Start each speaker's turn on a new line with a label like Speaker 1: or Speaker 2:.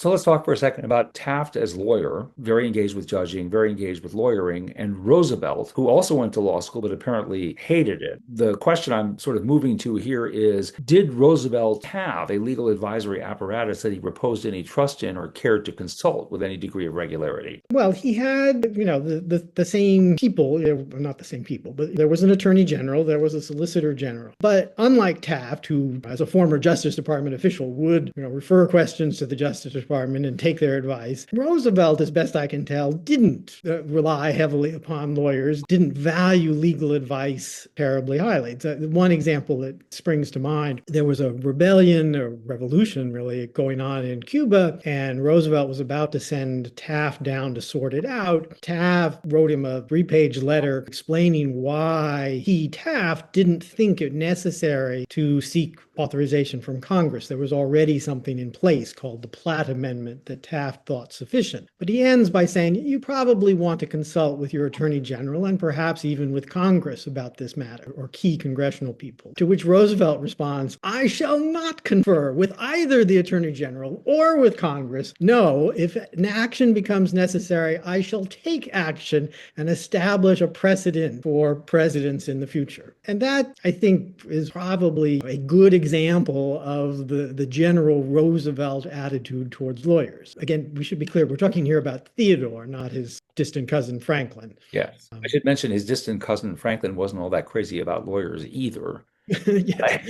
Speaker 1: So let's talk for a second about Taft as lawyer, very engaged with judging, very engaged with lawyering, and Roosevelt, who also went to law school but apparently hated it. The question I'm sort of moving to here is, did Roosevelt have a legal advisory apparatus that he reposed any trust in or cared to consult with any degree of regularity?
Speaker 2: Well, he had, the same people, not the same people, but there was an attorney general, there was a solicitor general. But unlike Taft, who, as a former Justice Department official, would, refer questions to the Justice Department and take their advice, Roosevelt, as best I can tell, didn't rely heavily upon lawyers, didn't value legal advice terribly highly. One example that springs to mind, there was a rebellion, or revolution really, going on in Cuba, and Roosevelt was about to send Taft down to sort it out. Taft wrote him a 3-page letter explaining why he, Taft, didn't think it necessary to seek authorization from Congress. There was already something in place called the Platt Amendment that Taft thought sufficient. But he ends by saying, you probably want to consult with your Attorney General and perhaps even with Congress about this matter, or key congressional people. To which Roosevelt responds, I shall not confer with either the Attorney General or with Congress. No, if an action becomes necessary, I shall take action and establish a precedent for presidents in the future. And that, I think, is probably a good example of the general Roosevelt attitude towards lawyers. Again, we should be clear, we're talking here about Theodore, not his distant cousin Franklin.
Speaker 1: Yes. I should mention his distant cousin Franklin wasn't all that crazy about lawyers either.
Speaker 2: Yes.